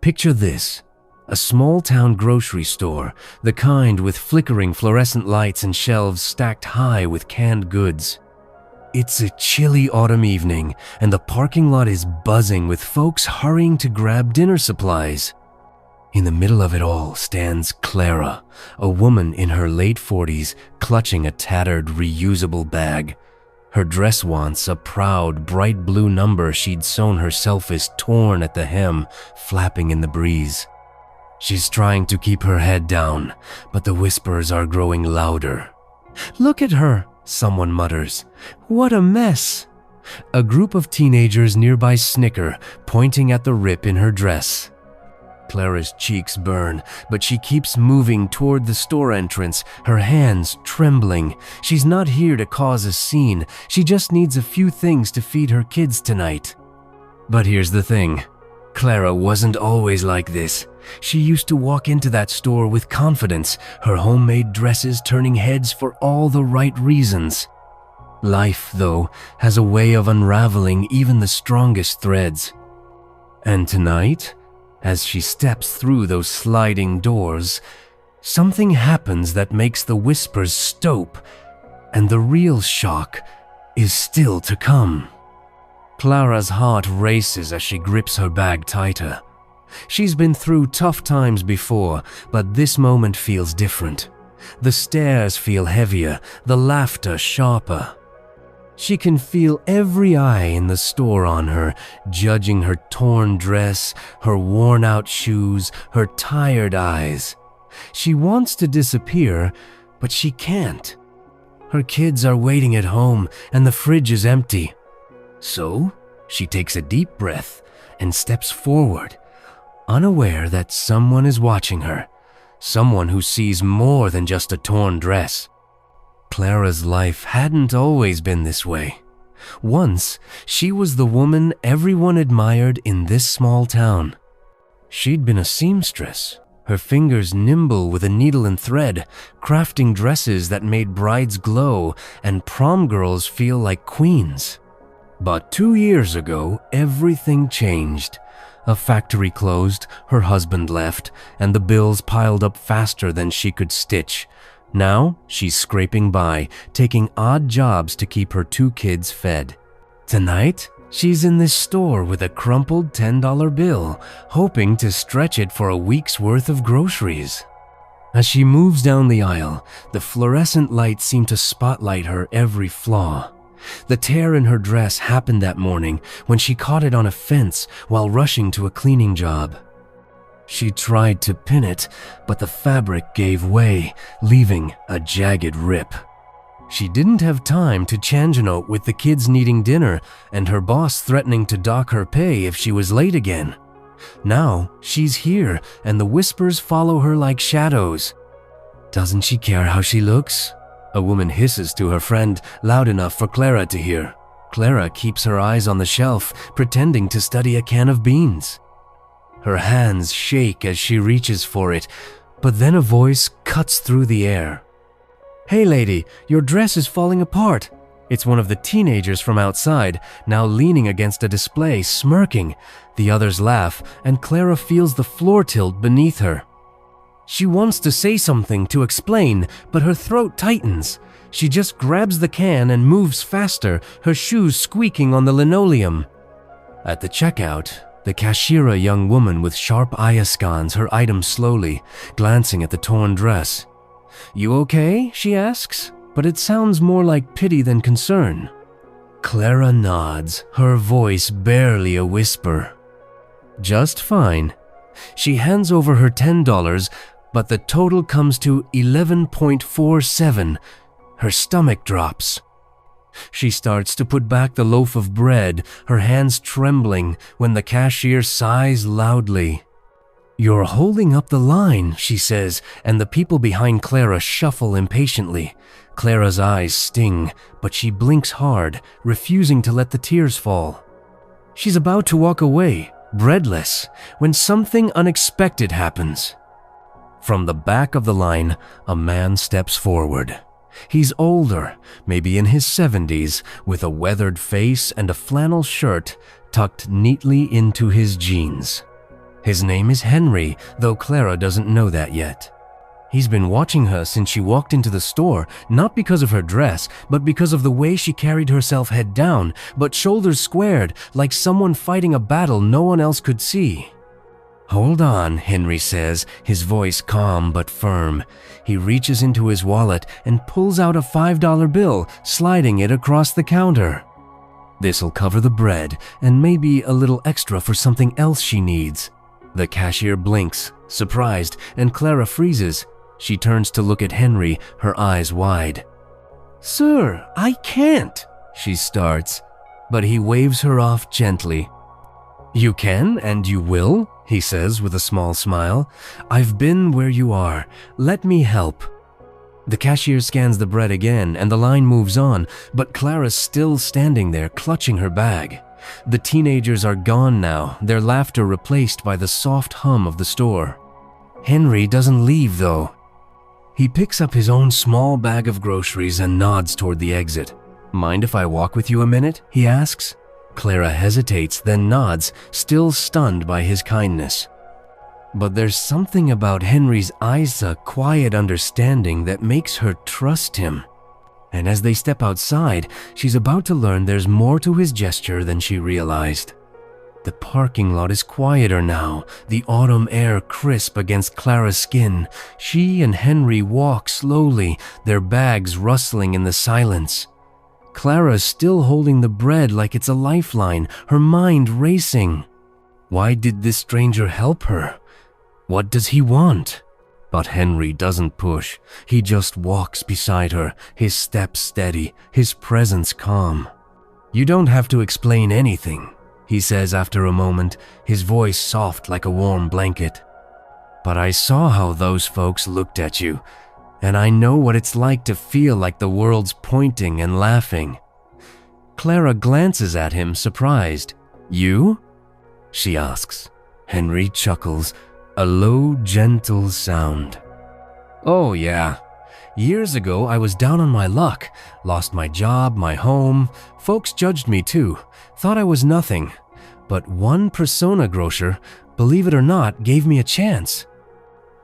Picture this. A small-town grocery store, the kind with flickering fluorescent lights and shelves stacked high with canned goods. It's a chilly autumn evening, and the parking lot is buzzing with folks hurrying to grab dinner supplies. In the middle of it all stands Clara, a woman in her late 40s, clutching a tattered, reusable bag. Her dress once a proud, bright blue number she'd sewn herself is torn at the hem, flapping in the breeze. She's trying to keep her head down, but the whispers are growing louder. "Look at her," someone mutters. "What a mess." A group of teenagers nearby snicker, pointing at the rip in her dress. Clara's cheeks burn, but she keeps moving toward the store entrance, her hands trembling. She's not here to cause a scene. She just needs a few things to feed her kids tonight. But here's the thing. Clara wasn't always like this. She used to walk into that store with confidence, her homemade dresses turning heads for all the right reasons. Life, though, has a way of unraveling even the strongest threads. And tonight, as she steps through those sliding doors, something happens that makes the whispers stop, and the real shock is still to come. Clara's heart races as she grips her bag tighter. She's been through tough times before, but this moment feels different. The stares feel heavier, the laughter sharper. She can feel every eye in the store on her, judging her torn dress, her worn-out shoes, her tired eyes. She wants to disappear, but she can't. Her kids are waiting at home, and the fridge is empty. So, she takes a deep breath and steps forward, unaware that someone is watching her, someone who sees more than just a torn dress. Clara's life hadn't always been this way. Once, she was the woman everyone admired in this small town. She'd been a seamstress, her fingers nimble with a needle and thread, crafting dresses that made brides glow and prom girls feel like queens. But 2 years ago, everything changed. A factory closed, her husband left, and the bills piled up faster than she could stitch. Now, she's scraping by, taking odd jobs to keep her 2 kids fed. Tonight, she's in this store with a crumpled $10 bill, hoping to stretch it for a week's worth of groceries. As she moves down the aisle, the fluorescent lights seem to spotlight her every flaw. The tear in her dress happened that morning when she caught it on a fence while rushing to a cleaning job. She tried to pin it, but the fabric gave way, leaving a jagged rip. She didn't have time to change a note with the kids needing dinner and her boss threatening to dock her pay if she was late again. Now she's here, and the whispers follow her like shadows. "Doesn't she care how she looks?" a woman hisses to her friend, loud enough for Clara to hear. Clara keeps her eyes on the shelf, pretending to study a can of beans. Her hands shake as she reaches for it, but then a voice cuts through the air. "Hey lady, your dress is falling apart." It's one of the teenagers from outside, now leaning against a display, smirking. The others laugh, and Clara feels the floor tilt beneath her. She wants to say something to explain, but her throat tightens. She just grabs the can and moves faster, her shoes squeaking on the linoleum. At the checkout, the cashier, a young woman with sharp eye, scans her items slowly, glancing at the torn dress. "You okay?" she asks, but it sounds more like pity than concern. Clara nods, her voice barely a whisper. "Just fine." She hands over her $10, but the total comes to 11.47. Her stomach drops. She starts to put back the loaf of bread, her hands trembling, when the cashier sighs loudly. "You're holding up the line," she says, and the people behind Clara shuffle impatiently. Clara's eyes sting, but she blinks hard, refusing to let the tears fall. She's about to walk away, breadless, when something unexpected happens. From the back of the line, a man steps forward. He's older, maybe in his 70s, with a weathered face and a flannel shirt tucked neatly into his jeans. His name is Henry, though Clara doesn't know that yet. He's been watching her since she walked into the store, not because of her dress, but because of the way she carried herself head down, but shoulders squared, like someone fighting a battle no one else could see. "Hold on," Henry says, his voice calm but firm. He reaches into his wallet and pulls out a $5 bill, sliding it across the counter. "This'll cover the bread, and maybe a little extra for something else she needs." The cashier blinks, surprised, and Clara freezes. She turns to look at Henry, her eyes wide. "Sir, I can't," she starts, but he waves her off gently. "You can and you will," he says with a small smile. "I've been where you are. Let me help." The cashier scans the bread again and the line moves on, but Clara's still standing there clutching her bag. The teenagers are gone now, their laughter replaced by the soft hum of the store. Henry doesn't leave though. He picks up his own small bag of groceries and nods toward the exit. "Mind if I walk with you a minute?" he asks. Clara hesitates, then nods, still stunned by his kindness. But there's something about Henry's eyes, a quiet understanding that makes her trust him. And as they step outside, she's about to learn there's more to his gesture than she realized. The parking lot is quieter now, the autumn air crisp against Clara's skin. She and Henry walk slowly, their bags rustling in the silence. Clara's still holding the bread like it's a lifeline, her mind racing. Why did this stranger help her? What does he want? But Henry doesn't push. He just walks beside her, his step steady, his presence calm. "You don't have to explain anything," he says after a moment, his voice soft like a warm blanket. "But I saw how those folks looked at you, and I know what it's like to feel like the world's pointing and laughing." Clara glances at him, surprised. "You?" she asks. Henry chuckles, a low, gentle sound. "Oh yeah. Years ago, I was down on my luck, lost my job, my home. Folks judged me too, thought I was nothing. But one persona grocer, believe it or not, gave me a chance.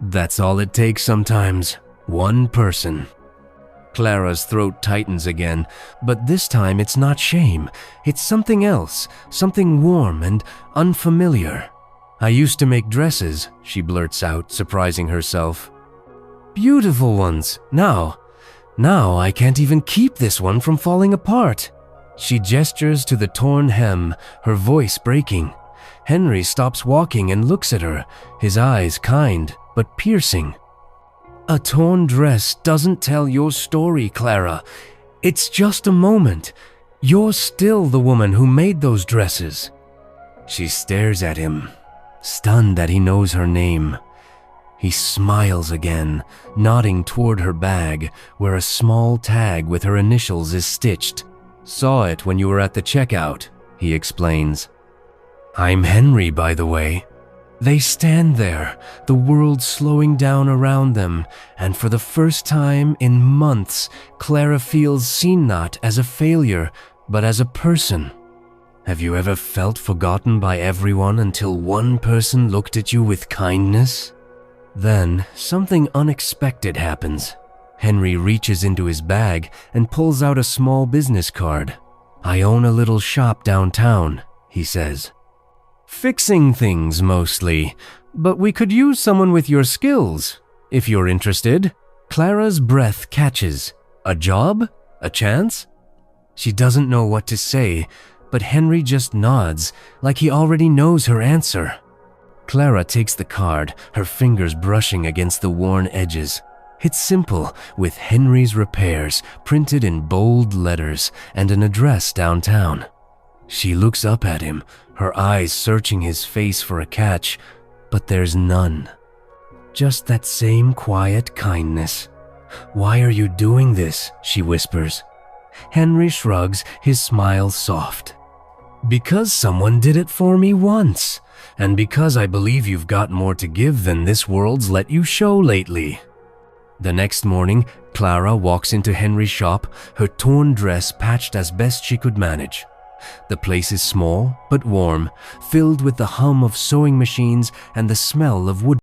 That's all it takes sometimes. One person." Clara's throat tightens again, but this time it's not shame. It's something else, something warm and unfamiliar. "I used to make dresses," she blurts out, surprising herself. "Beautiful ones. Now I can't even keep this one from falling apart." She gestures to the torn hem, her voice breaking. Henry stops walking and looks at her, his eyes kind but piercing. "A torn dress doesn't tell your story, Clara. It's just a moment. You're still the woman who made those dresses." She stares at him, stunned that he knows her name. He smiles again, nodding toward her bag, where a small tag with her initials is stitched. "Saw it when you were at the checkout," he explains. "I'm Henry, by the way." They stand there, the world slowing down around them, and for the first time in months, Clara feels seen not as a failure, but as a person. Have you ever felt forgotten by everyone until one person looked at you with kindness? Then, something unexpected happens. Henry reaches into his bag and pulls out a small business card. "I own a little shop downtown," he says. "Fixing things mostly, but we could use someone with your skills, if you're interested." Clara's breath catches. A job? A chance? She doesn't know what to say, but Henry just nods, like he already knows her answer. Clara takes the card, her fingers brushing against the worn edges. It's simple, with Henry's Repairs printed in bold letters and an address downtown. She looks up at him, her eyes searching his face for a catch, but there's none. Just that same quiet kindness. "Why are you doing this?" she whispers. Henry shrugs, his smile soft. "Because someone did it for me once, and because I believe you've got more to give than this world's let you show lately." The next morning, Clara walks into Henry's shop, her torn dress patched as best she could manage. The place is small but warm, filled with the hum of sewing machines and the smell of wood